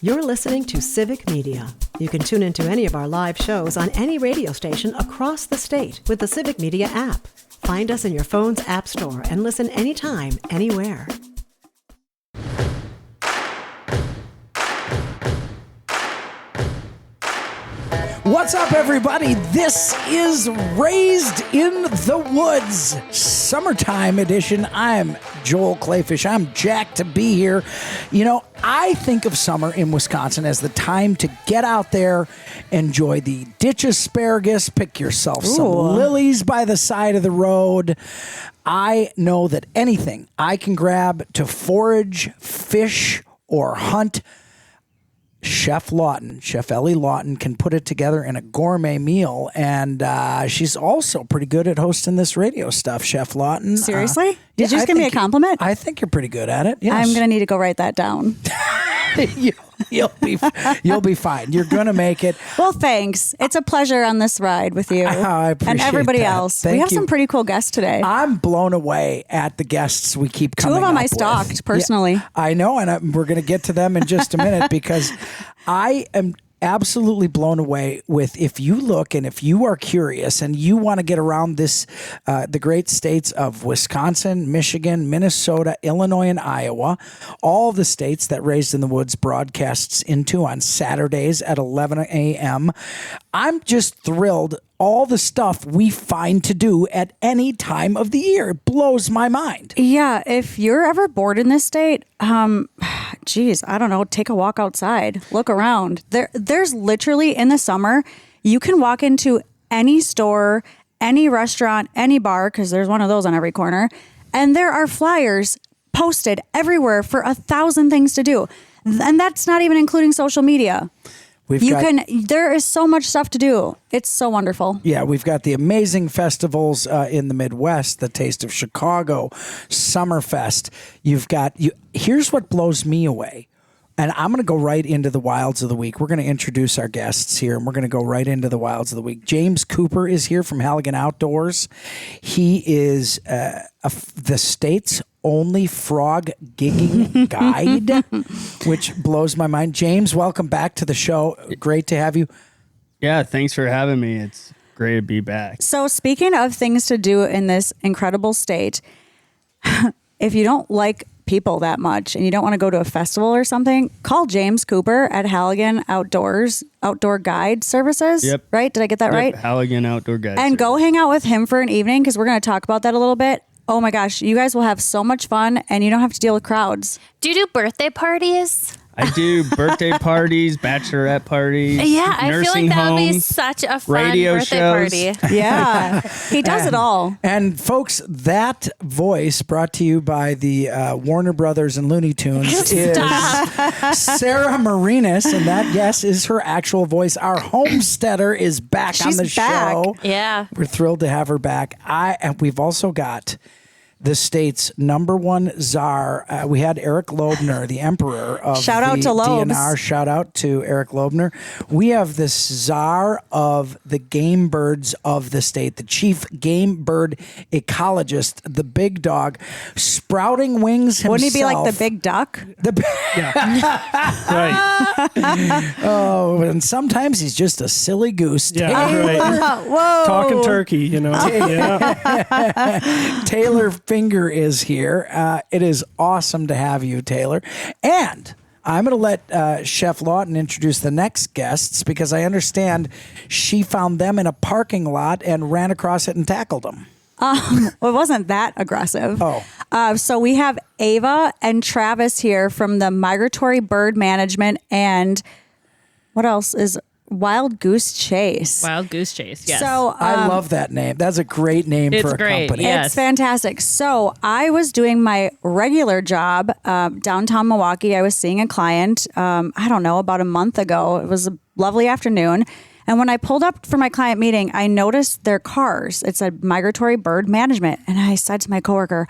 You're listening to Civic Media. You can tune into any of our live shows on any radio station across the state with the Civic Media app. Find us in your phone's app store and listen anytime, anywhere. What's up, everybody? This is Raised in the Woods, summertime edition. I'm Joel Kleefisch. I'm jacked to be here. You know, I think of summer in Wisconsin as the time to get out there, enjoy the ditch asparagus, pick yourself some lilies by the side of the road. I know that anything I can grab to forage, fish, or hunt, Chef Ellie Lawton, can put it together in a gourmet meal, and she's also pretty good at hosting this radio stuff, Chef Lawton. Seriously? Did you just give me a compliment? I think you're pretty good at it. Yes. I'm going to need to go write that down. You'll be fine. You're going to make it. Well, thanks. It's a pleasure on this ride with you I appreciate and everybody that. else. Thank we have you. some pretty cool guests today. I'm blown away at the guests we keep coming up with. Two of them I stalked personally. Yeah, I know, and we're going to get to them in just a minute because I am absolutely blown away with, if you look and if you are curious and you want to get around this, the great states of Wisconsin, Michigan, Minnesota, Illinois, and Iowa, all the states that Raised in the Woods broadcasts into on Saturdays at 11 a.m. I'm just thrilled. All the stuff we find to do at any time of the year. It blows my mind. Yeah, if you're ever bored in this state, geez, I don't know, take a walk outside, look around. There's literally, in the summer, you can walk into any store, any restaurant, any bar, because there's one of those on every corner, and there are flyers posted everywhere for 1,000 things to do. And that's not even including social media. There is so much stuff to do. It's so wonderful. Yeah, we've got the amazing festivals in the Midwest, the Taste of Chicago, Summerfest. Here's what blows me away. And I'm going to go right into the wilds of the week. We're going to introduce our guests here, and we're going to go right into the wilds of the week. James Cooper is here from Halligan Outdoors. He is the state's only frog gigging guide, which blows my mind. James, welcome back to the show. Great to have you. Yeah, thanks for having me. It's great to be back. So speaking of things to do in this incredible state, if you don't like people that much and you don't want to go to a festival or something, call James Cooper at Halligan Outdoors, Outdoor Guide Services. Yep. Right? Did I get that right? Halligan Outdoor Guide And go hang out with him for an evening, because we're going to talk about that a little bit. Oh my gosh, you guys will have so much fun and you don't have to deal with crowds. Do you do birthday parties? I do birthday parties, bachelorette parties. Yeah, I feel like that would be such a fun radio birthday shows. party. Yeah, he does it all. And folks, that voice brought to you by the Warner Brothers and Looney Tunes is Sarah Marenes, and that, yes, is her actual voice. Our homesteader is back on the show. Yeah. We're thrilled to have her back. And we've also got the state's number one czar. We had Eric Loebner, the emperor of Shout out to Lobes. DNR. Shout out to Eric Loebner. We have the czar of the game birds of the state, the chief game bird ecologist, the big dog, sprouting wings himself. Wouldn't he be like the big duck? Right. Oh, and sometimes he's just a silly goose. Yeah, right. Whoa. Talking turkey, you know. Yeah. Taylor Finger is here. It is awesome to have you, Taylor. And I'm going to let Chef Lawton introduce the next guests, because I understand she found them in a parking lot and ran across it and tackled them. Well, it wasn't that aggressive. Oh. So we have Ava and Travis here from the Migratory Bird Management, and what else is Wild Goose Chase. Wild Goose Chase, yes. So I love that name. That's a great name for a company. Yes. It's fantastic. So I was doing my regular job downtown Milwaukee. I was seeing a client, I don't know, about a month ago. It was a lovely afternoon. And when I pulled up for my client meeting, I noticed their cars. It said Migratory Bird Management. And I said to my coworker,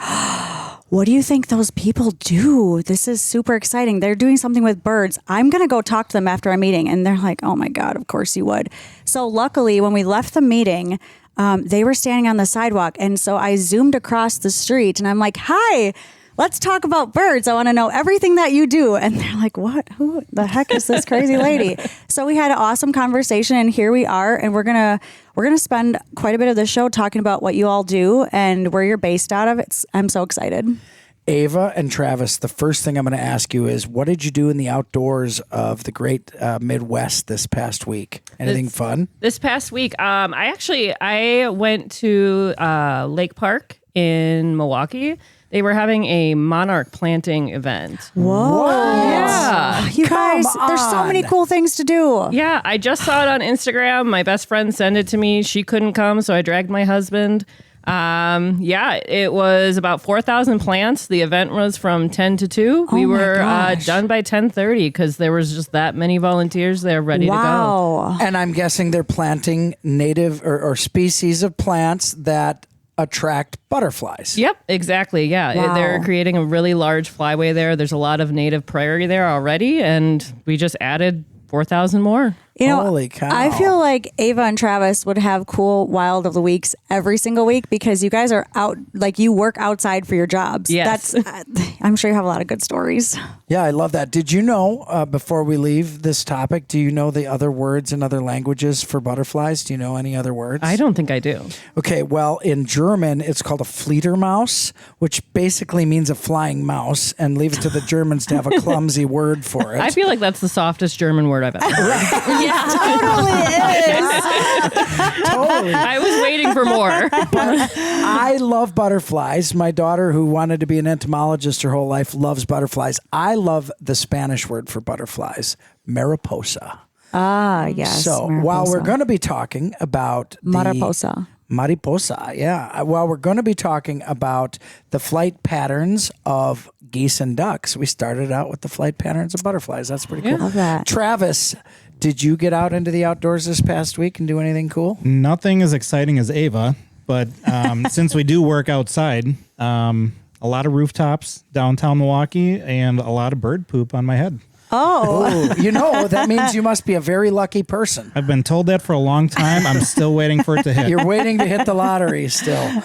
what do you think those people do? This is super exciting. They're doing something with birds. I'm going to go talk to them after our meeting. And they're like, oh my God, of course you would. So luckily, when we left the meeting, they were standing on the sidewalk. And so I zoomed across the street and I'm like, hi, let's talk about birds. I want to know everything that you do. And they're like, what? Who the heck is this crazy lady? So we had an awesome conversation, and here we are. And we're gonna spend quite a bit of the show talking about what you all do and where you're based out of. I'm so excited. Ava and Travis, the first thing I'm going to ask you is, what did you do in the outdoors of the great Midwest this past week? Anything fun? This past week, I went to Lake Park in Milwaukee. They were having a monarch planting event. Whoa. Yeah. You guys, there's so many cool things to do. Yeah, I just saw it on Instagram. My best friend sent it to me. She couldn't come, so I dragged my husband. It was about 4,000 plants. The event was from 10 to 2. We were done by 10:30 because there was just that many volunteers there ready to go. And I'm guessing they're planting native or species of plants that attract butterflies. Yep, exactly. Yeah, Wow. they're creating a really large flyway there. There's a lot of native prairie there already, and we just added 4,000 more. You know, Holy cow. I feel like Ava and Travis would have cool Wild of the Weeks every single week because you guys are out, like you work outside for your jobs. Yes. I'm sure you have a lot of good stories. Yeah, I love that. Did you know, before we leave this topic, do you know the other words in other languages for butterflies? Do you know any other words? I don't think I do. Okay, well, in German, it's called a Fledermaus, which basically means a flying mouse, and leave it to the Germans to have a clumsy word for it. I feel like that's the softest German word I've ever heard. Yeah. Totally is. Totally. I was waiting for more. But I love butterflies. My daughter, who wanted to be an entomologist her whole life, loves butterflies. I love the Spanish word for butterflies, mariposa. Ah, yes. So while we're going to be talking about Mariposa, yeah. While we're going to be talking about the flight patterns of geese and ducks, we started out with the flight patterns of butterflies. That's pretty cool. Love that. Travis, did you get out into the outdoors this past week and do anything cool? Nothing as exciting as Ava, but since we do work outside, a lot of rooftops downtown Milwaukee and a lot of bird poop on my head. Oh. You know, that means you must be a very lucky person. I've been told that for a long time. I'm still waiting for it to hit. You're waiting to hit the lottery still.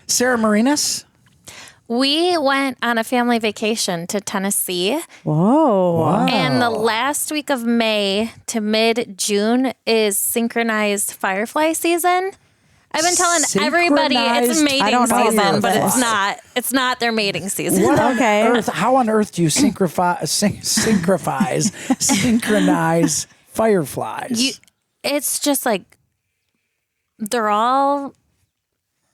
Sarah Marenes? We went on a family vacation to Tennessee. Whoa. Wow. And the last week of May to mid-June is synchronized firefly season. I've been telling everybody it's Synchronized- I don't mating know season, about but this. it's not. It's not their mating season. What on Okay. earth? How on earth do you synchronize fireflies? It's just like they're all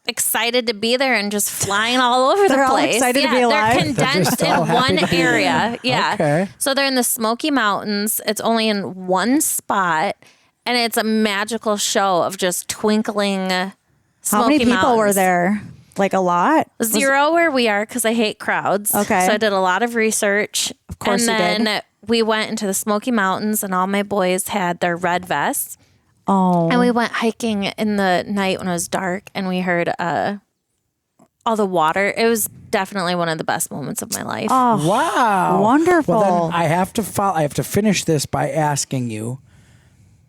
excited to be there and just flying all over They're the all place. excited to be They're alive. They're condensed just all in happy one to be there. area. Yeah. Okay. So they're in the Smoky Mountains. It's only in one spot, and it's a magical show of just twinkling How Smoky many people were Mountains. there? Like a lot? Zero where we are because I hate crowds. Okay. So I did a lot of research. Of course you and did. then we went into the Smoky Mountains, and all my boys had their red vests. Oh. And we went hiking in the night when it was dark, and we heard all the water. It was definitely one of the best moments of my life. Oh, Wow. wonderful. Well, then I have to I have to finish this by asking you,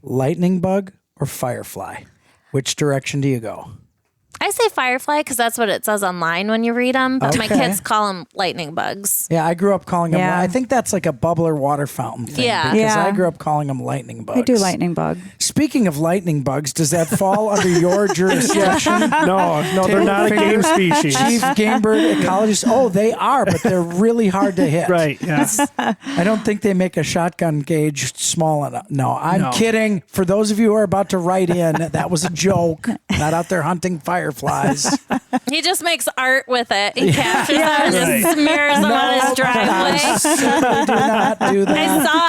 lightning bug or firefly? Which direction do you go? I say firefly because that's what it says online when you read them, but my Okay. kids call them lightning bugs. Yeah, I grew up calling them. Yeah. I think that's like a bubbler water fountain thing. Yeah. Because Yeah. I grew up calling them lightning bugs. I do lightning bug. Speaking of lightning bugs, does that fall under your jurisdiction? No, they're not a game species. Chief game bird ecologist. Oh, they are, but they're really hard to hit. Right, yeah. I don't think they make a shotgun gauge small enough. No, I'm kidding. For those of you who are about to write in, that was a joke. Not out there hunting fireflies. He just makes art with it. He captures them and just smears them on his I driveway. certainly do not do that. I saw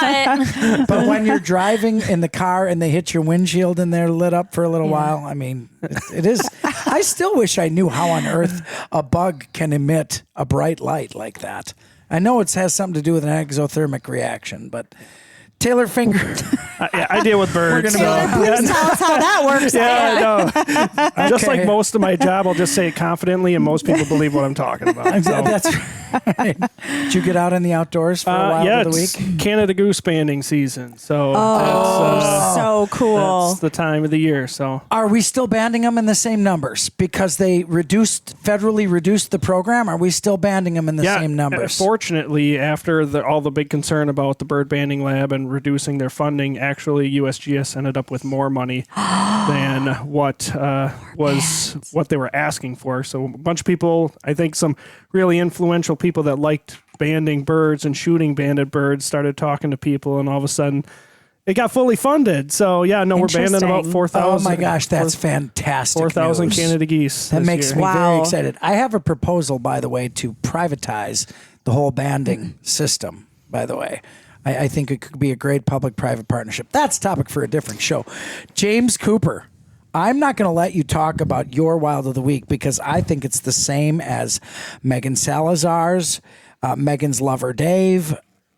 it. But when you're driving in the car and they hit your windshield and they're lit up for a little while, I mean, it is. I still wish I knew how on earth a bug can emit a bright light like that. I know it has something to do with an exothermic reaction, but Taylor Finger. I deal with birds. Taylor, please tell us how that works. Yeah, I know. Just Okay. like most of my job, I'll just say it confidently, and most people believe what I'm talking about. So. That's right. Did you get out in the outdoors for a while yeah, of the it's week? Canada goose banding season. So So cool. that's the time of the year. So Are we still banding them in the same numbers because they federally reduced the program? Are we still banding them in the same numbers? Fortunately, after all the big concern about the bird banding lab and reducing their funding, actually USGS ended up with more money than what they were asking for. So a bunch of people, I think some really influential people that liked banding birds and shooting banded birds started talking to people, and all of a sudden it got fully funded. So yeah, no, we're banding about Interesting. 4,000. Oh my gosh, that's fantastic. 4,000 news. Canada geese. That this makes year. me very Wow. excited. I have a proposal, by the way, to privatize the whole banding system, by the way. I think it could be a great public-private partnership. That's a topic for a different show. James Cooper, I'm not going to let you talk about your Wild of the Week because I think it's the same as Megan Salazar's, Megan's lover Dave,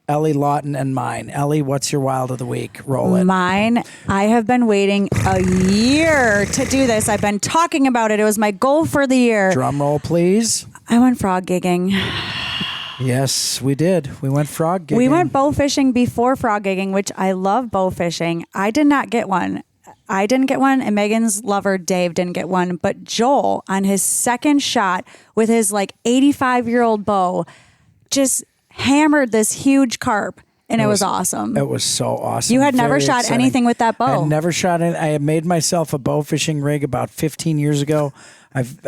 Ellie Lawton, and mine. Ellie, what's your Wild of the Week? Roll it. Mine, I have been waiting a year to do this. I've been talking about it. It was my goal for the year. Drum roll, please. I went frog gigging. Yes, we did. We went frog gigging. We went bow fishing before frog gigging, which I love bow fishing. I did not get one. I didn't get one, and Megan's lover, Dave, didn't get one. But Joel, on his second shot with his 85-year-old bow, just hammered this huge carp, and it was awesome. It was so awesome. You had never Very shot exciting. anything with that bow. I had never shot it. I had made myself a bow fishing rig about 15 years ago. I've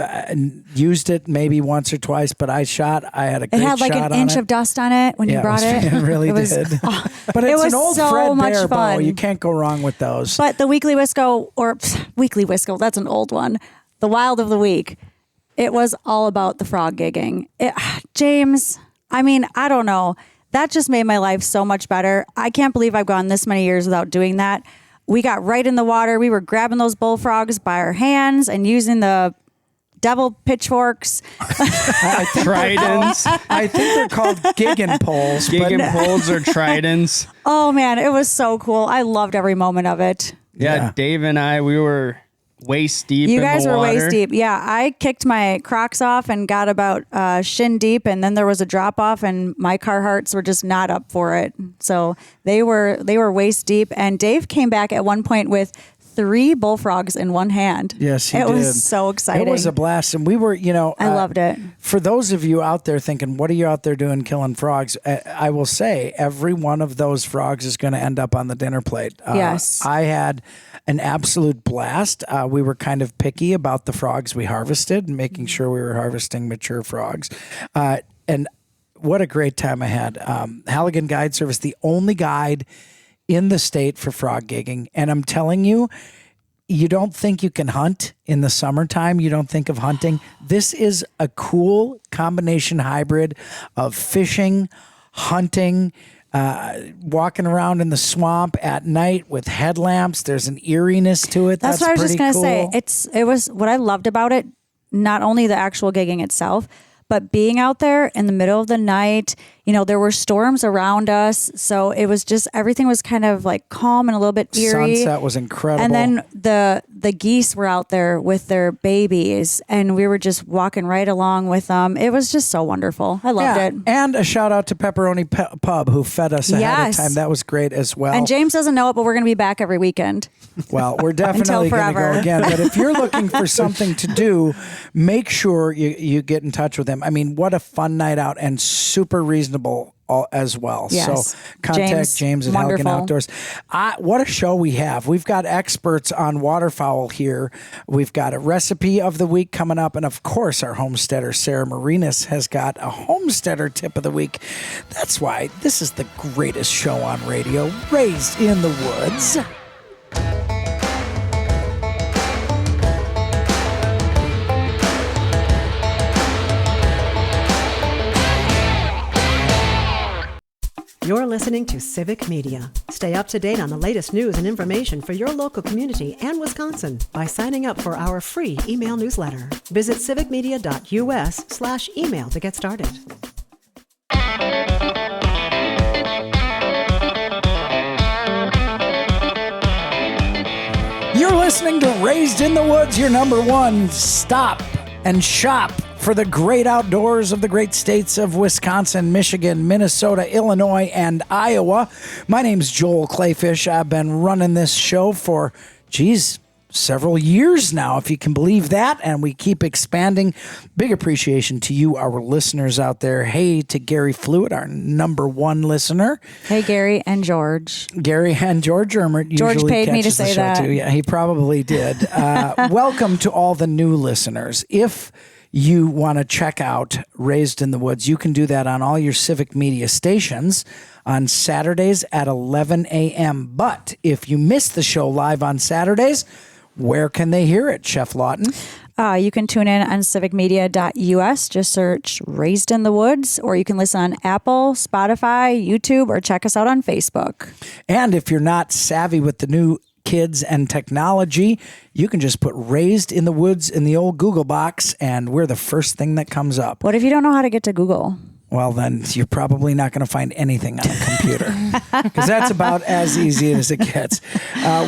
used it maybe once or twice, but I had a great It had like shot an on inch it. of dust on it when you brought it. It really was, did. oh, But it it's was an old so Fred much Bear bow. fun. You can't go wrong with those. But the Weekly Wisco, Weekly Wisco, that's an old one. The Wild of the Week. It was all about the frog gigging. James, I mean, I don't know. That just made my life so much better. I can't believe I've gone this many years without doing that. We got right in the water. We were grabbing those bullfrogs by our hands and using the devil pitchforks. Tridents. I think they're called gigging poles. Gigging poles or tridents. Oh man, it was so cool. I loved every moment of it. Yeah, Dave and I, we were waist deep You in guys the were water. waist deep. Yeah, I kicked my Crocs off and got about shin deep, and then there was a drop off, and my Carhartts were just not up for it. So they were waist deep, and Dave came back at one point with 3 bullfrogs in one hand. Yes, he it did. was so exciting. It was a blast. And we were, I loved it. For those of you out there thinking, what are you out there doing killing frogs? I will say every one of those frogs is going to end up on the dinner plate. Yes. I had an absolute blast. We were kind of picky about the frogs we harvested and making sure we were harvesting mature frogs. And what a great time I had. Halligan Guide Service, the only guide in the state for frog gigging. And I'm telling you, you don't think you can hunt in the summertime. You don't think of hunting. This is a cool combination hybrid of fishing, hunting, walking around in the swamp at night with headlamps. There's an eeriness to it. That's what I was just pretty going to cool. say. It was what I loved about it, not only the actual gigging itself, but being out there in the middle of the night. There were storms around us, so it was just everything was kind of like calm and a little bit eerie. Sunset was incredible. And then the geese were out there with their babies, and we were just walking right along with them. It was just so wonderful. I loved it. And a shout out to Pepperoni Pub who fed us ahead of Yes. time. That was great as well. And James doesn't know it, but we're going to be back every weekend. Well, we're definitely going to go forever. again. But if you're looking for something to do, make sure you get in touch with him. I mean, what a fun night out and super reasonable as well. Yes. So contact James at Halligan wonderful. Outdoors. What a show we have. We've got experts on waterfowl here. We've got a recipe of the week coming up. And of course, our homesteader, Sarah Marenes, has got a homesteader tip of the week. That's why this is the greatest show on radio, Raised in the Woods. You're listening to Civic Media. Stay up to date on the latest news and information for your local community and Wisconsin by signing up for our free email newsletter. Visit civicmedia.us/email to get started. listening to Raised in the Woods, your number one stop and shop for the great outdoors of the great states of Wisconsin, Michigan, Minnesota, Illinois, and Iowa. My name's Joel Kleefisch. I've been running this show for, several years now, if you can believe that, and we keep expanding. Big appreciation to you, our listeners out there. Hey to Gary Fluid, our number one listener. Hey, Gary and George. Gary and George Ermert usually George paid me to catches the say show that. too. Yeah, he probably did. Welcome to all the new listeners. If you want to check out Raised in the Woods, you can do that on all your civic media stations on Saturdays at 11 a.m. But if you miss the show live on Saturdays, where can they hear it, Chef Lawton? You can tune in on civicmedia.us. Just search Raised in the Woods, or you can listen on Apple, Spotify, YouTube, or check us out on Facebook. And if you're not savvy with the new kids and technology, you can just put Raised in the Woods in the old Google box, and we're the first thing that comes up. What if you don't know how to get to Google? Well, then you're probably not going to find anything on a computer, because that's about as easy as it gets.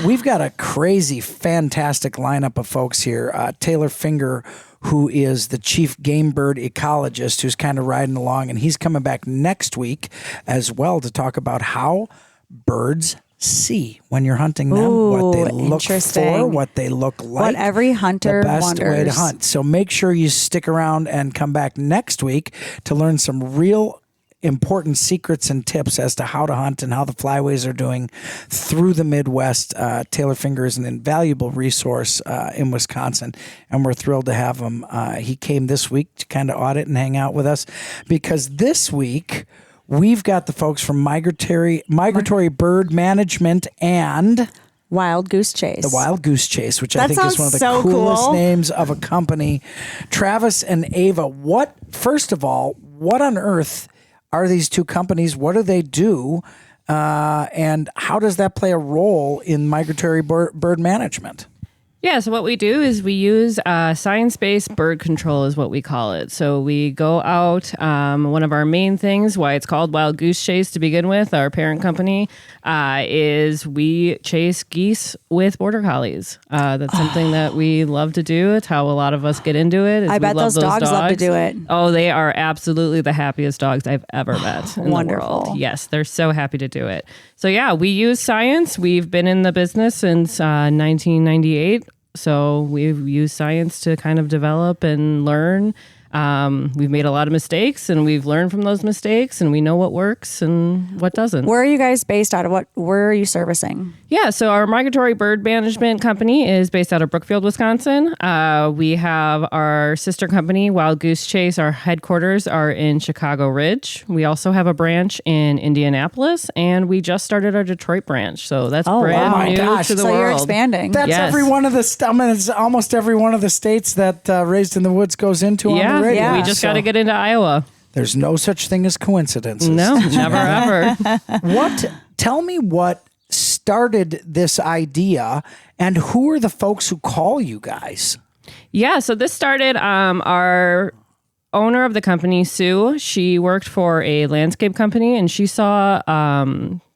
We've got a crazy, fantastic lineup of folks here. Taylor Finger, who is the chief game bird ecologist, who's kind of riding along, and he's coming back next week as well to talk about how birds see when you're hunting them, what they look for, what they look like, what every hunter the best wonders. way to hunt. So make sure you stick around and come back next week to learn some real important secrets and tips as to how to hunt and how the flyways are doing through the Midwest. Taylor Finger is an invaluable resource in Wisconsin, and we're thrilled to have him. He came this week to kind of audit and hang out with us, because this week we've got the folks from Migratory Bird Management and Wild Goose Chase. The Wild Goose Chase, which I That think is one of the sounds so coolest cool. names of a company. Travis and Ava, first of all, what on earth are these two companies? What do they do? And how does that play a role in migratory bird management? Yeah, so what we do is we use science-based bird control is what we call it. So we go out, one of our main things, why it's called Wild Goose Chase to begin with, our parent company, is we chase geese with Border Collies. That's something that we love to do. It's how a lot of us get into it. I bet those dogs love to do it. Oh, they are absolutely the happiest dogs I've ever met in Wonderful. the world. Yes, they're so happy to do it. So yeah, we use science. We've been in the business since 1998. So we've used science to kind of develop and learn. We've made a lot of mistakes, and we've learned from those mistakes, and we know what works and what doesn't. Where are you guys based out of? Where are you servicing? Yeah, so our Migratory Bird Management Company is based out of Brookfield, Wisconsin. We have our sister company, Wild Goose Chase. Our headquarters are in Chicago Ridge. We also have a branch in Indianapolis, and we just started our Detroit branch. So that's brand new to the so world. You're expanding. That's every one of the. It's almost every one of the states that Raised in the Woods goes into on the radio. Yeah, we just got to get into Iowa. There's no such thing as coincidences. No, never ever. Tell me what started this idea, and who are the folks who call you guys? Yeah, so this started our owner of the company, Sue. She worked for a landscape company, and she saw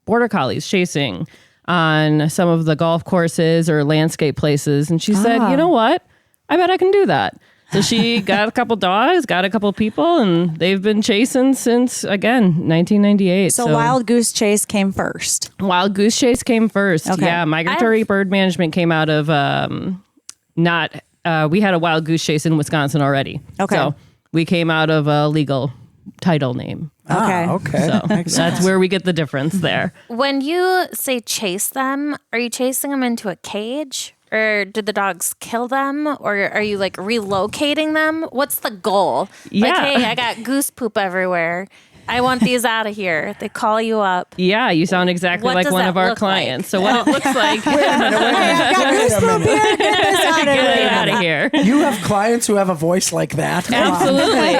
Border Collies chasing on some of the golf courses or landscape places. And she said, you know what? I bet I can do that. So she got a couple dogs, got a couple people, and they've been chasing since, again, 1998. So Wild Goose Chase came first. Wild Goose Chase came first. Okay. Yeah, Migratory Bird Management came out of we had a Wild Goose Chase in Wisconsin already. Okay. So we came out of a legal title name. Okay. Okay. So that's where we get the difference there. When you say chase them, are you chasing them into a cage? Or did the dogs kill them? Or are you like relocating them? What's the goal? Yeah. Like, hey, I got goose poop everywhere. I want these out of here. They call you up. Yeah, you sound exactly What like does one that of our look clients. like? So what it looks like, Get out of here. You have clients who have a voice like that. Come on. Absolutely.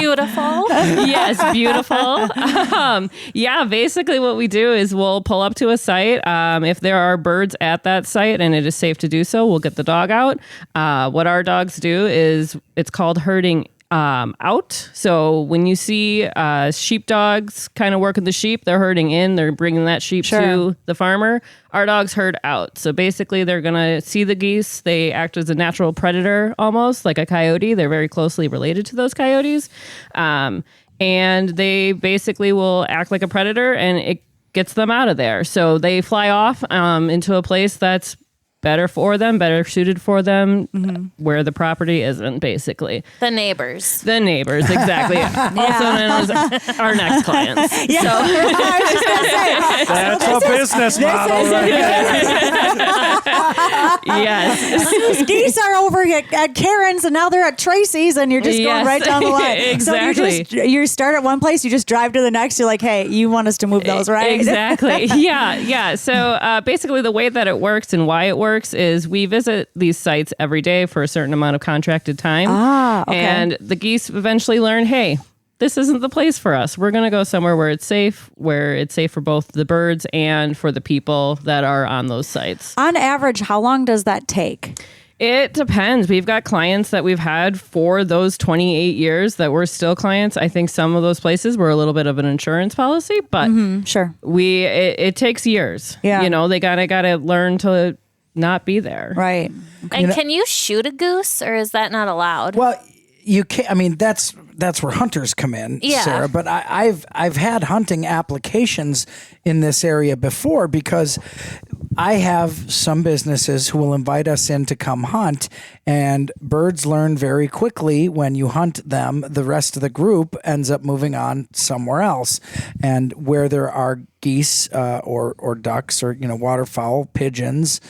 Beautiful. Yes, beautiful. Yeah, basically what we do is we'll pull up to a site. If there are birds at that site and it is safe to do so, we'll get the dog out. What our dogs do is it's called herding out. So when you see sheepdogs kind of working the sheep, they're herding in, they're bringing that sheep to the farmer. Our dogs herd out. So basically they're going to see the geese. They act as a natural predator, almost like a coyote. They're very closely related to those coyotes. And they basically will act like a predator, and it gets them out of there. So they fly off into a place that's better for them, better suited for them, where the property isn't, basically. The neighbors. The neighbors, exactly. Also known as our next clients. Yeah. So, I was just gonna say, That's a business model. yes. These geese are over at Karen's, and now they're at Tracy's, and you're just going right down the line. Exactly. So you start at one place, you just drive to the next. You're like, hey, you want us to move those, right? Exactly. Yeah. So basically, the way that it works and why it works is we visit these sites every day for a certain amount of contracted time. Okay. And the geese eventually learn, hey, this isn't the place for us. We're going to go somewhere where it's safe for both the birds and for the people that are on those sites. On average, how long does that take? It depends. We've got clients that we've had for those 28 years that we're still clients. I think some of those places were a little bit of an insurance policy, but Sure. it takes years. Yeah. They gotta learn to not be there. Right. And can you shoot a goose, or is that not allowed? Well, you can't. I mean, that's where hunters come in, Sarah. But I've had hunting applications in this area before, because I have some businesses who will invite us in to come hunt, and birds learn very quickly when you hunt them. The rest of the group ends up moving on somewhere else, and where there are geese or ducks or waterfowl, pigeons,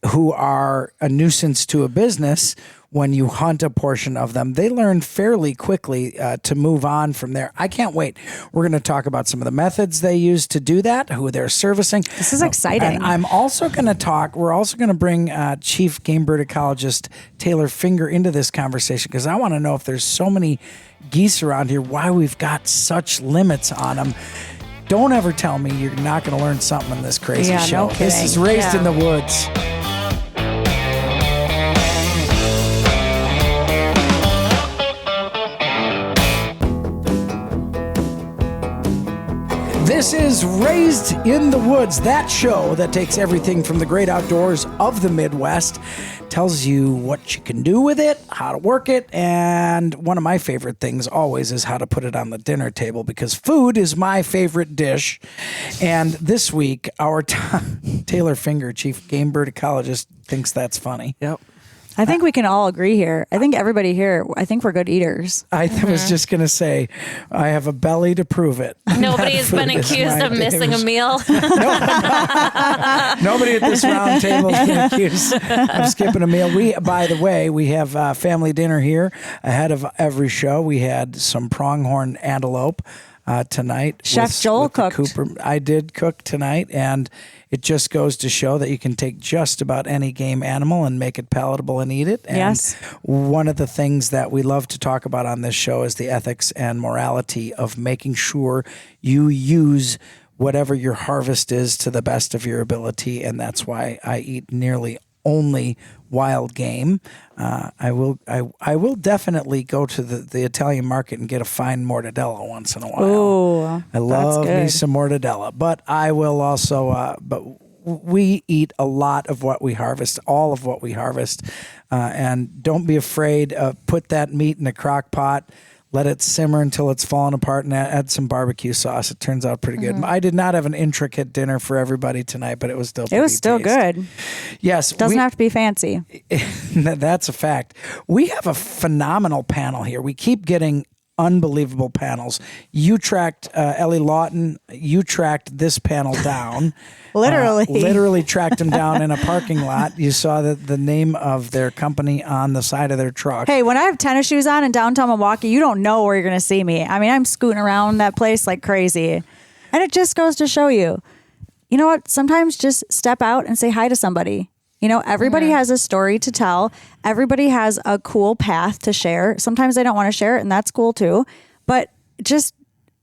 who are a nuisance to a business, when you hunt a portion of them, they learn fairly quickly to move on from there. I can't wait. We're going to talk about some of the methods they use to do that, who they're servicing. This is exciting. And I'm also going to we're also going to bring Chief Game Bird Ecologist Taylor Finger into this conversation, because I want to know, if there's so many geese around here, why we've got such limits on them. Don't ever tell me you're not going to learn something in this crazy show. No This is Raised in the Woods. This is Raised in the Woods, that show that takes everything from the great outdoors of the Midwest, tells you what you can do with it, how to work it, and one of my favorite things always is how to put it on the dinner table, because food is my favorite dish. And this week, our Taylor Finger, Chief Game Bird Ecologist, thinks that's funny. Yep. I think we can all agree here. I think everybody here, I think we're good eaters. I was just going to say, I have a belly to prove it. Nobody's been accused of missing a meal. Nobody at this round table has been accused of skipping a meal. By the way, we have family dinner here ahead of every show. We had some pronghorn antelope tonight. Chef Joel cooked. Cooper. I did cook tonight, and it just goes to show that you can take just about any game animal and make it palatable and eat it. And yes. One of the things that we love to talk about on this show is the ethics and morality of making sure you use whatever your harvest is to the best of your ability, and that's why I eat nearly only wild game. I will definitely go to the Italian market and get a fine mortadella once in a while. Ooh, I love me some mortadella, but I will also. But we eat a lot of what we harvest, all of what we harvest, and don't be afraid. Put that meat in a crock pot. Let it simmer until it's fallen apart, and add some barbecue sauce. It turns out pretty good. I did not have an intricate dinner for everybody tonight, but it was still good. Yes. Doesn't have to be fancy. That's a fact. We have a phenomenal panel here. We keep getting unbelievable panels. You tracked Ellie Lawton. You tracked this panel down. Literally tracked them down in a parking lot. You saw the name of their company on the side of their truck. Hey, when I have tennis shoes on in downtown Milwaukee, you don't know where you're going to see me. I mean, I'm scooting around that place like crazy. And it just goes to show you, you know what? Sometimes just step out and say hi to somebody. Everybody has a story to tell. Everybody has a cool path to share. Sometimes they don't want to share it, and that's cool too. But just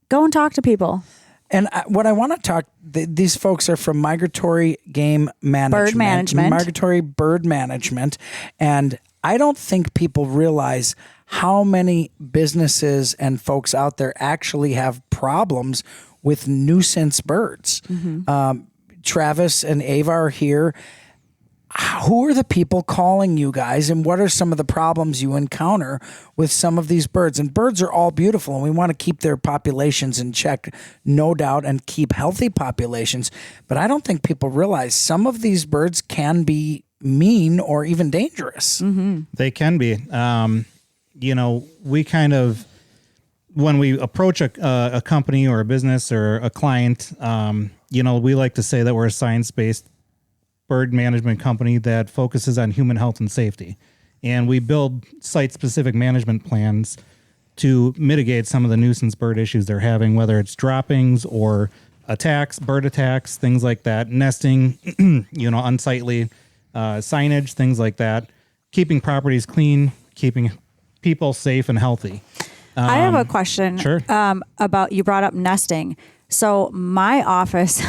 go and talk to people. And what I want to talk, these folks are from Migratory Game Management. Bird Management. Migratory Bird Management. And I don't think people realize how many businesses and folks out there actually have problems with nuisance birds. Travis and Ava are here. Who are the people calling you guys, and what are some of the problems you encounter with some of these birds? And birds are all beautiful, and we want to keep their populations in check, no doubt, and keep healthy populations. But I don't think people realize some of these birds can be mean or even dangerous. They can be. We kind of, when we approach a company or a business or a client, we like to say that we're a science-based bird management company that focuses on human health and safety. And we build site-specific management plans to mitigate some of the nuisance bird issues they're having, whether it's droppings or attacks, bird attacks, things like that, nesting, unsightly signage, things like that, keeping properties clean, keeping people safe and healthy. I have a question. Sure. About, you brought up nesting. So my office,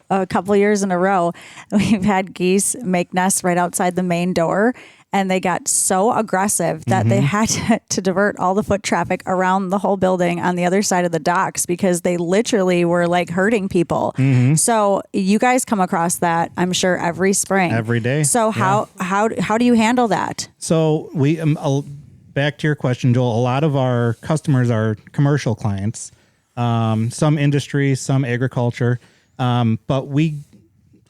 a couple years in a row, we've had geese make nests right outside the main door, and they got so aggressive that they had to divert all the foot traffic around the whole building on the other side of the docks because they literally were like hurting people. So you guys come across that, I'm sure, every spring. Every day. So how do you handle that? So we, back to your question, Joel, a lot of our customers are commercial clients. Some industry, some agriculture. But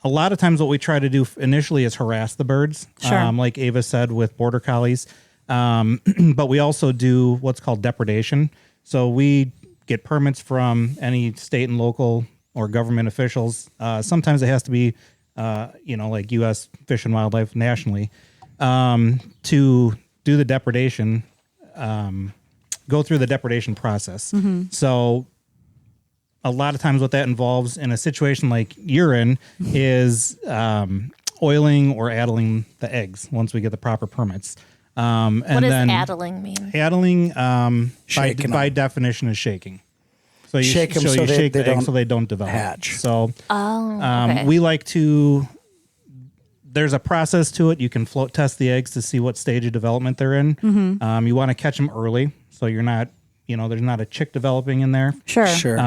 a lot of times what we try to do initially is harass the birds, Sure. like Ava said with Border Collies. But we also do what's called depredation. So we get permits from any state and local or government officials. Sometimes it has to be, like U.S. Fish and Wildlife nationally, to do the depredation, go through the depredation process. So a lot of times what that involves in a situation like you're in is oiling or addling the eggs once we get the proper permits. What does addling mean? Addling, Shaking by them. definition, is shaking. So you Shake them so so you they shake the eggs don't so they don't develop. hatch. So Okay. we like to. There's a process to it. You can float test the eggs to see what stage of development they're in. You want to catch them early, so you're not, there's not a chick developing in there. Sure.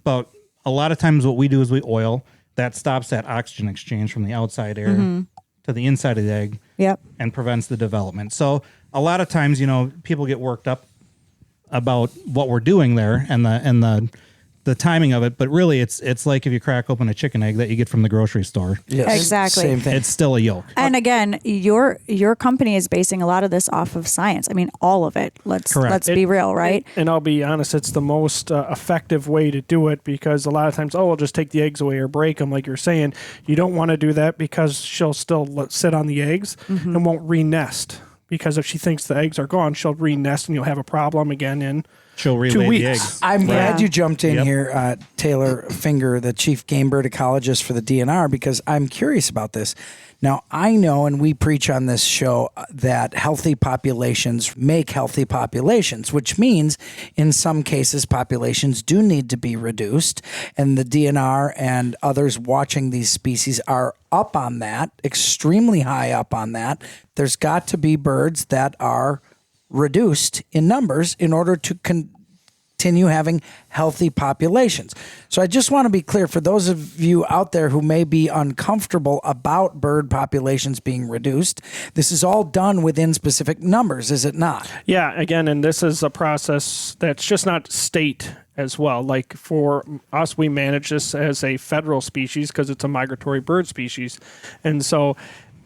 But a lot of times what we do is we oil. That stops that oxygen exchange from the outside air to the inside of the egg. Yep. And prevents the development. So a lot of times, people get worked up about what we're doing there and the timing of it, but really it's like if you crack open a chicken egg that you get from the grocery store. Yes. Exactly. Same thing. It's still a yolk. And again, your company is basing a lot of this off of science. I mean, all of it. Let's be real, right? And I'll be honest, it's the most effective way to do it because a lot of times, we'll just take the eggs away or break them, like you're saying. You don't want to do that because she'll still sit on the eggs and won't re-nest. Because if she thinks the eggs are gone, she'll re-nest and you'll have a problem again in She'll 2 relay weeks. the eggs. I'm glad Yeah. you jumped in Yep. here, Taylor Finger, the chief game bird ecologist for the DNR, because I'm curious about this. Now, I know, and we preach on this show, that healthy populations make healthy populations, which means in some cases populations do need to be reduced. And the DNR and others watching these species are up on that, extremely high up on that. There's got to be birds that are reduced in numbers in order to continue having healthy populations. So I just want to be clear for those of you out there who may be uncomfortable about bird populations being reduced, this is all done within specific numbers, is it not? Yeah, again, and this is a process that's just not state as well. Like for us, we manage this as a federal species because it's a migratory bird species. And so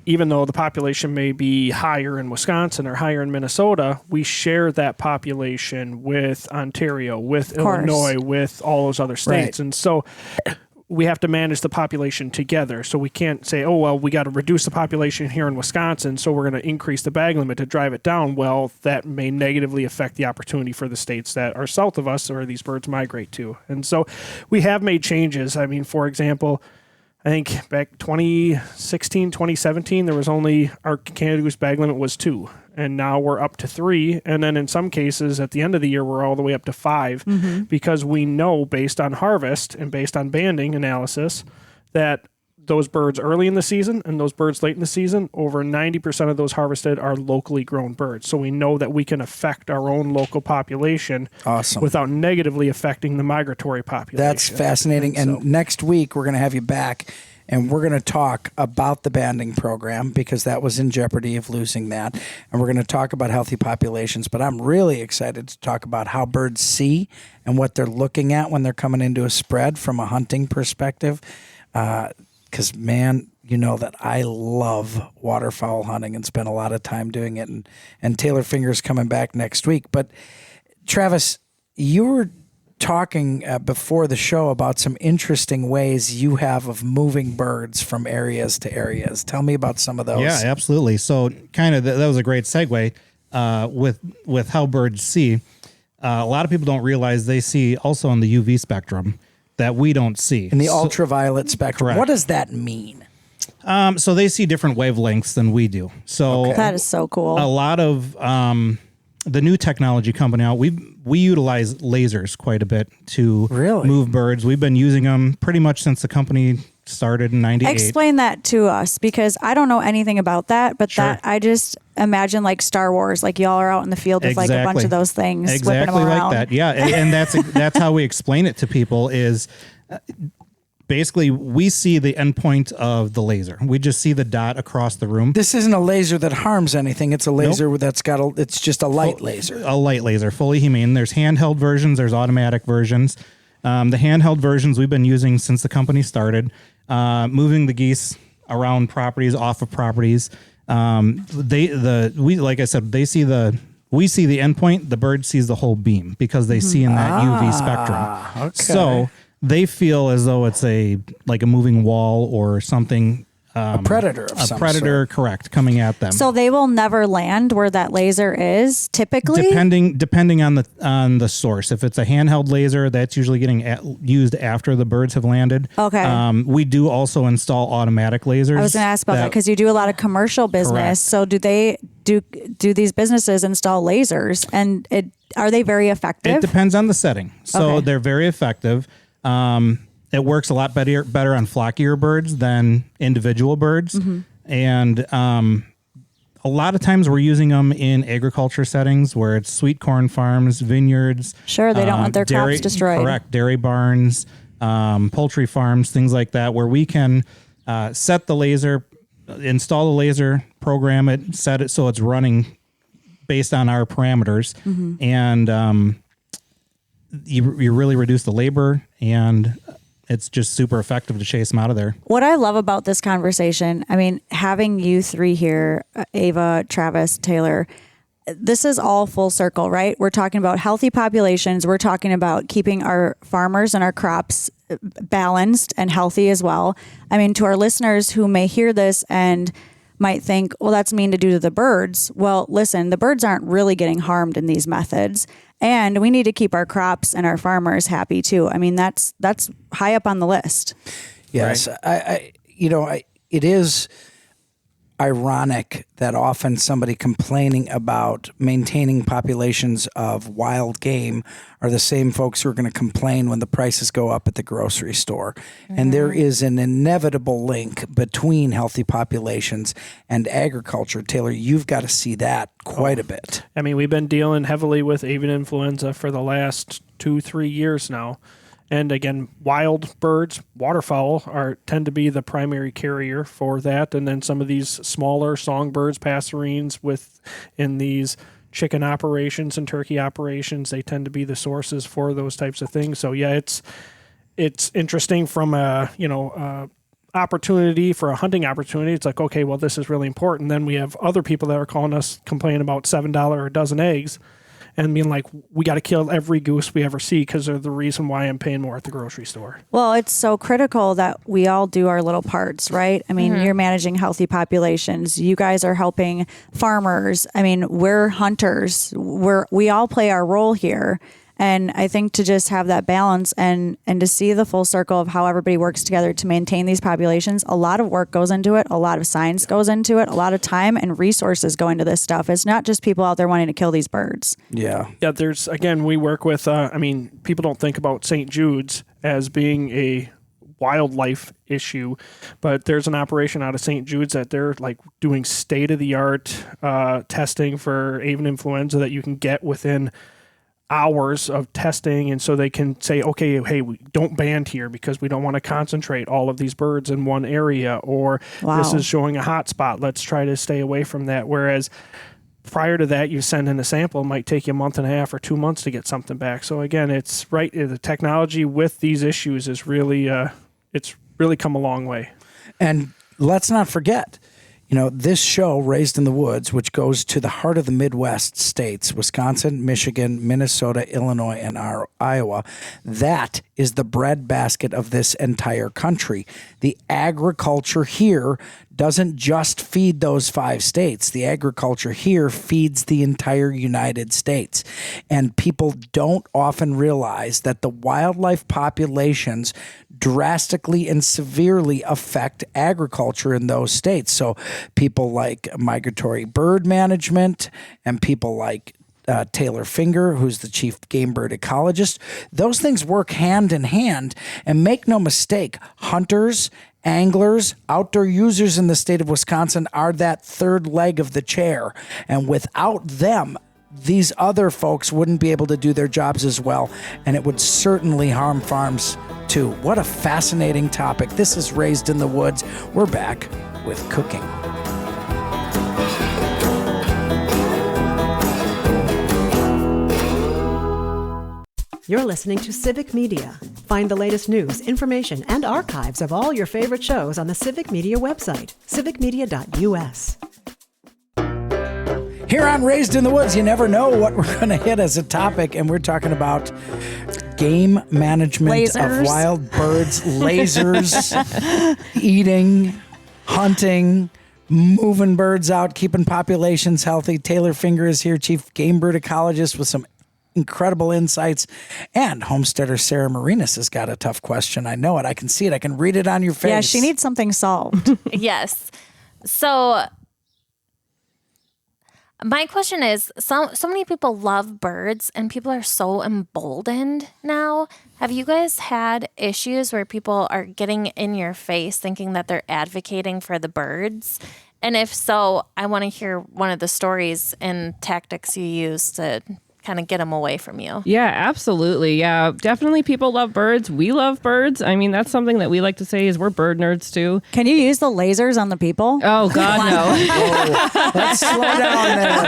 even though the population may be higher in Wisconsin or higher in Minnesota, we share that population with Ontario, with Illinois, with all those other states. Right. And so we have to manage the population together. So we can't say, we got to reduce the population here in Wisconsin, so we're going to increase the bag limit to drive it down. Well, that may negatively affect the opportunity for the states that are south of us or these birds migrate to. And so we have made changes. I mean, for example, I think back 2016, 2017, there was only, our Canada goose bag limit was 2. And now we're up to 3. And then in some cases, at the end of the year, we're all the way up to 5 because we know based on harvest and based on banding analysis that those birds early in the season and those birds late in the season, over 90% of those harvested are locally grown birds. So we know that we can affect our own local population without negatively affecting the migratory population. That's fascinating. And next week, we're going to have you back, and we're going to talk about the banding program because that was in jeopardy of losing that. And we're going to talk about healthy populations. But I'm really excited to talk about how birds see and what they're looking at when they're coming into a spread from a hunting perspective. Because, man, you know that I love waterfowl hunting and spend a lot of time doing it. And Taylor Finger's coming back next week. But, Travis, you were talking before the show about some interesting ways you have of moving birds from areas to areas. Tell me about some of those. Yeah, absolutely. So kind of that was a great segue with how birds see. A lot of people don't realize they see also in the UV spectrum that we don't see. In the ultraviolet spectrum. Correct. What does that mean? So they see different wavelengths than we do. So That is so cool. a lot of the new technology coming out, we utilize lasers quite a bit to move birds. We've been using them pretty much since the company started in 98. Explain that to us, because I don't know anything about that, but that I just imagine like Star Wars, like y'all are out in the field with like a bunch of those things, whipping them around. Like that. Yeah, and that's how we explain it to people is basically we see the endpoint of the laser. We just see the dot across the room. This isn't a laser that harms anything. It's a laser that's got it's just a light laser. A light laser, fully humane. There's handheld versions. There's automatic versions. The handheld versions we've been using since the company started, moving the geese around properties, off of properties. Like I said, we see the endpoint. The bird sees the whole beam because they see in that UV spectrum. Okay. So they feel as though it's like a moving wall or something. A predator of some sort. Correct, coming at them. So they will never land where that laser is, typically? Depending on the source. If it's a handheld laser, that's usually getting used after the birds have landed. Okay. We do also install automatic lasers. I was going to ask about that because you do a lot of commercial business. Correct. So do these businesses install lasers, and are they very effective? It depends on the setting. So they're very effective. It works a lot better on flockier birds than individual birds. Mm-hmm. And a lot of times we're using them in agriculture settings where it's sweet corn farms, vineyards. Sure, they don't want their crops destroyed. Correct. Dairy barns, poultry farms, things like that, where we can set the laser, install the laser, program it, set it so it's running based on our parameters. Mm-hmm. And you really reduce the labor, and it's just super effective to chase them out of there. What I love about this conversation, I mean, having you three here, Ava, Travis, Taylor, this is all full circle, right? We're talking about healthy populations. We're talking about keeping our farmers and our crops balanced and healthy as well. I mean, to our listeners who may hear this and might think, well, that's mean to do to the birds. Well, listen, the birds aren't really getting harmed in these methods. And we need to keep our crops and our farmers happy too. I mean, that's high up on the list. Yes. Right? It is ironic that often somebody complaining about maintaining populations of wild game are the same folks who are going to complain when the prices go up at the grocery store. Mm-hmm. And there is an inevitable link between healthy populations and agriculture. Taylor, you've got to see that quite a bit. I mean, we've been dealing heavily with avian influenza for the last 2-3 years now. And again, wild birds, waterfowl, tend to be the primary carrier for that. And then some of these smaller songbirds, passerines, in these chicken operations and turkey operations, they tend to be the sources for those types of things. So yeah, it's interesting from a opportunity for a hunting opportunity. It's like, okay, well, this is really important. Then we have other people that are calling us complaining about $7 a dozen eggs. And being like, we got to kill every goose we ever see because they're the reason why I'm paying more at the grocery store. Well, it's so critical that we all do our little parts, right? I mean, you're managing healthy populations. You guys are helping farmers. I mean, we're hunters. We all play our role here. And I think to just have that balance and to see the full circle of how everybody works together to maintain these populations, a lot of work goes into it. A lot of science goes into it. A lot of time and resources go into this stuff. It's not just people out there wanting to kill these birds. Yeah. Yeah, we work with, people don't think about St. Jude's as being a wildlife issue, but there's an operation out of St. Jude's that they're like doing state-of-the-art testing for avian influenza that you can get within hours of testing, and so they can say, okay, hey, we don't band here because we don't want to concentrate all of these birds in one area, or this is showing a hot spot, let's try to stay away from that. Whereas prior to that, you send in a sample, it might take you a month and a half or 2 months to get something back. So again, it's right, the technology with these issues is really it's really come a long way. And let's not forget, this show, Raised in the Woods, which goes to the heart of the Midwest states, Wisconsin, Michigan, Minnesota, Illinois, and Iowa, that is the breadbasket of this entire country. The agriculture here doesn't just feed those 5 states. The agriculture here feeds the entire United States. And people don't often realize that the wildlife populations drastically and severely affect agriculture in those states. So people like Migratory Bird Management and people like Taylor Finger, who's the chief game bird ecologist, those things work hand in hand. And make no mistake, hunters, anglers, outdoor users in the state of Wisconsin are that third leg of the chair. And without them, these other folks wouldn't be able to do their jobs as well, and it would certainly harm farms too. What a fascinating topic. This is Raised in the Woods. We're back with cooking. You're listening to Civic Media. Find the latest news, information, and archives of all your favorite shows on the Civic Media website, civicmedia.us. Here on Raised in the Woods, you never know what we're going to hit as a topic, and we're talking about game management of wild birds, lasers, eating, hunting, moving birds out, keeping populations healthy. Taylor Finger is here, chief game bird ecologist, with some incredible insights. And homesteader Sarah Marenes has got a tough question. I know it. I can see it. I can read it on your face. Yeah, she needs something solved. Yes. So my question is, so many people love birds and people are so emboldened now. Have you guys had issues where people are getting in your face thinking that they're advocating for the birds? And if so, I want to hear one of the stories and tactics you use to kind of get them away from you. Yeah, absolutely. Yeah, definitely people love birds. We love birds. I mean, that's something that we like to say is we're bird nerds too. Can you use the lasers on the people? Oh, God, no. Oh, let's slow down there.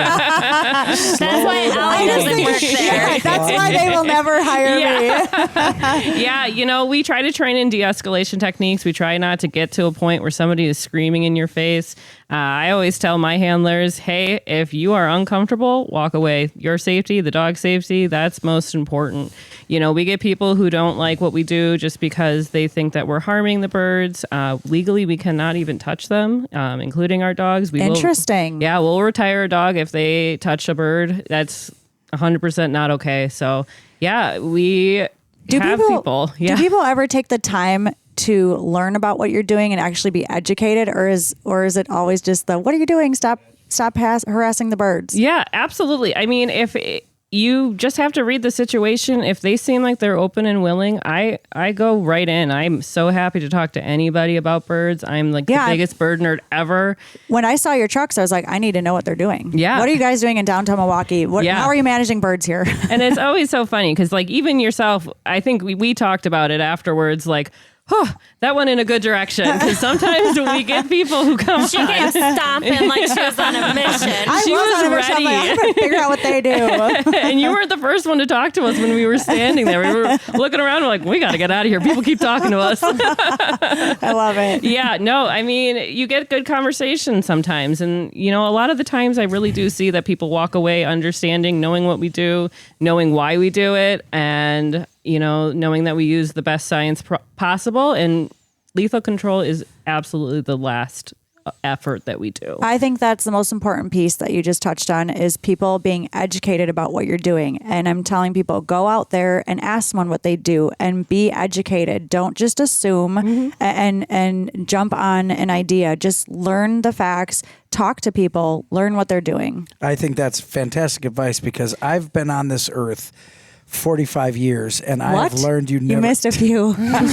That's why Allie doesn't work there. Yeah, that's why they will never hire me. Yeah, we try to train in de-escalation techniques. We try not to get to a point where somebody is screaming in your face. I always tell my handlers, hey, if you are uncomfortable, walk away. Your safety, the dog safety, that's most important. We get people who don't like what we do just because they think that we're harming the birds. Legally, we cannot even touch them, including our dogs. Interesting. We'll retire a dog if they touch a bird. That's 100% not okay. So, yeah, we have people. Yeah. Do people ever take the time to learn about what you're doing and actually be educated, or is it always just what are you doing? Stop harassing the birds. Yeah, absolutely. I mean, if you just have to read the situation. If they seem like they're open and willing, I go right in. I'm so happy to talk to anybody about birds. I'm the biggest bird nerd ever. When I saw your trucks, I was like, I need to know what they're doing. Yeah. What are you guys doing in downtown Milwaukee? How are you managing birds here? And it's always so funny because even yourself, I think we talked about it afterwards, that went in a good direction. Because sometimes we get people who come. She came stomping like she was on a mission. She was ready. I'm going to figure out what they do. And you weren't the first one to talk to us when we were standing there. We were looking around. We're like, we got to get out of here. People keep talking to us. I love it. Yeah, no, I mean, you get good conversation sometimes. And, a lot of the times I really do see that people walk away understanding, knowing what we do, knowing why we do it, and knowing that we use the best science possible, and lethal control is absolutely the last effort that we do. I think that's the most important piece that you just touched on, is people being educated about what you're doing. And I'm telling people, go out there and ask someone what they do and be educated. Don't just assume and jump on an idea. Just learn the facts, talk to people, learn what they're doing. I think that's fantastic advice, because I've been on this earth 45 years, and I've learned you never. You missed a few. He was on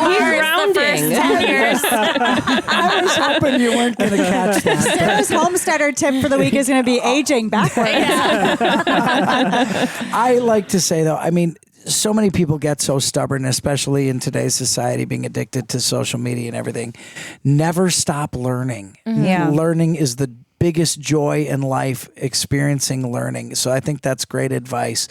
Mars the first 10 years. I was hoping you weren't going to catch that. Sarah's homesteader tip for the week is going to be aging backwards. I like to say, though, I mean, so many people get so stubborn, especially in today's society, being addicted to social media and everything. Never stop learning. Yeah. Learning is the biggest joy in life, experiencing learning. So I think that's great advice.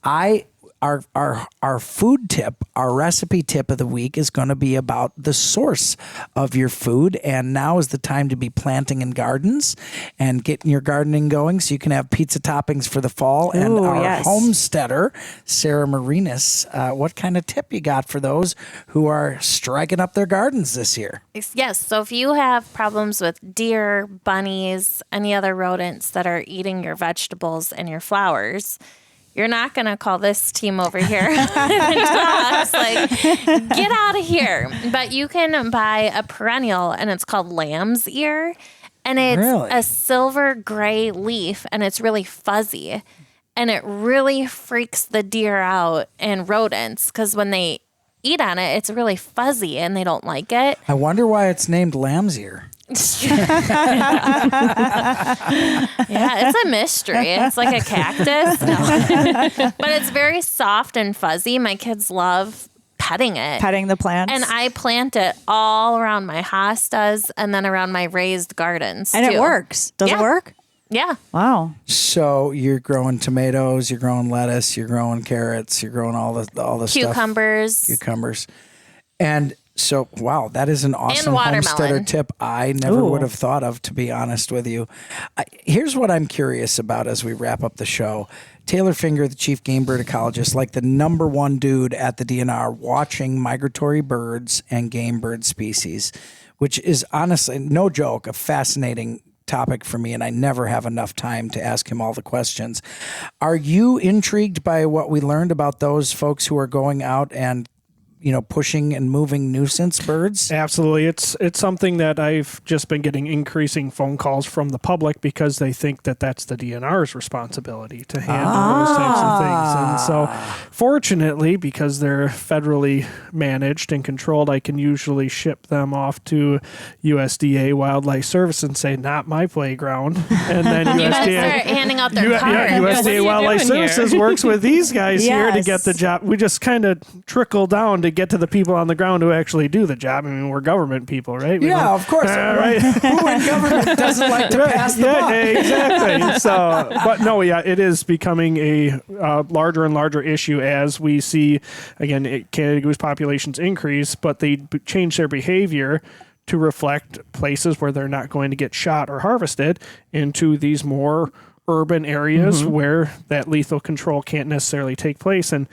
Our food tip, our recipe tip of the week is going to be about the source of your food. And now is the time to be planting in gardens and getting your gardening going so you can have pizza toppings for the fall. And our homesteader, Sarah Marenes, what kind of tip you got for those who are striking up their gardens this year? Yes. So if you have problems with deer, bunnies, any other rodents that are eating your vegetables and your flowers, you're not going to call this team over here and tell us, like, get out of here. But you can buy a perennial, and it's called lamb's ear. And it's a silver gray leaf, and it's really fuzzy. And it really freaks the deer out and rodents because when they eat on it, it's really fuzzy, and they don't like it. I wonder why it's named lamb's ear. Yeah, it's a mystery. It's like a cactus. No. But it's very soft and fuzzy. My kids love petting it. Petting the plants. And I plant it all around my hostas and then around my raised gardens. And too. it works. Does it work? Yeah. Wow. So you're growing tomatoes, you're growing lettuce, you're growing carrots, you're growing all the cucumbers. stuff. Cucumbers. And so, wow, that is an awesome homesteader tip I never would have thought of, to be honest with you. Here's what I'm curious about as we wrap up the show. Taylor Finger, the chief game bird ecologist, like the number one dude at the DNR watching migratory birds and game bird species, which is honestly, no joke, a fascinating topic for me, and I never have enough time to ask him all the questions. Are you intrigued by what we learned about those folks who are going out and pushing and moving nuisance birds? Absolutely. It's something that I've just been getting increasing phone calls from the public because they think that that's the DNR's responsibility to handle those types of things. And so fortunately, because they're federally managed and controlled, I can usually ship them off to USDA Wildlife Service and say, not my playground. And then USDA start handing out their cards. USDA Wildlife Services works with these guys here to get the job. We just kind of trickle down to get to the people on the ground who actually do the job. I mean, we're government people, right? Of course. Right? Who in government doesn't like to pass the buck? Exactly. So, but no, it is becoming a larger and larger issue as we see, again, Canada goose populations increase, but they change their behavior to reflect places where they're not going to get shot or harvested into these more urban areas where that lethal control can't necessarily take place. And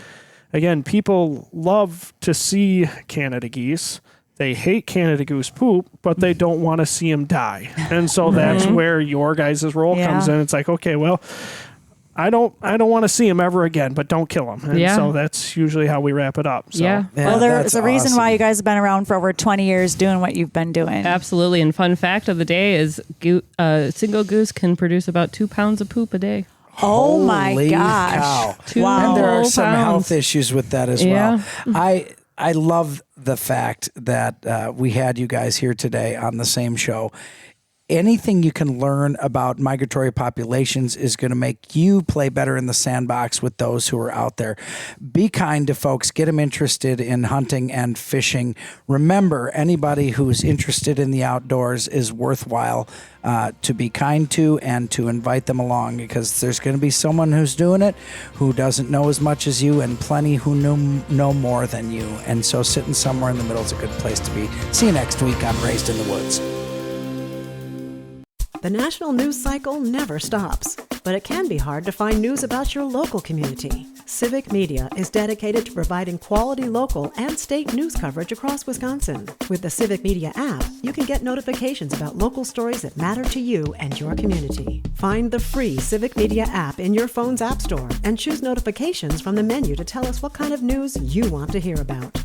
again, people love to see Canada geese. They hate Canada goose poop, but they don't want to see them die. And so that's where your guys' role comes in. It's like, okay, well, I don't want to see them ever again, but don't kill them. And so that's usually how we wrap it up. So. Yeah. Well, there's a reason why you guys have been around for over 20 years doing what you've been doing. Absolutely. And fun fact of the day is a single goose can produce about 2 pounds of poop a day. Oh my gosh. Wow. And there are some health issues with that as well. I love the fact that we had you guys here today on the same show. Anything you can learn about migratory populations is going to make you play better in the sandbox with those who are out there. Be kind to folks. Get them interested in hunting and fishing. Remember, anybody who's interested in the outdoors is worthwhile to be kind to and to invite them along, because there's going to be someone who's doing it who doesn't know as much as you, and plenty who know more than you. And so sitting somewhere in the middle is a good place to be. See you next week on Raised in the Woods. The national news cycle never stops, but it can be hard to find news about your local community. Civic Media is dedicated to providing quality local and state news coverage across Wisconsin. With the Civic Media app, you can get notifications about local stories that matter to you and your community. Find the free Civic Media app in your phone's app store and choose notifications from the menu to tell us what kind of news you want to hear about.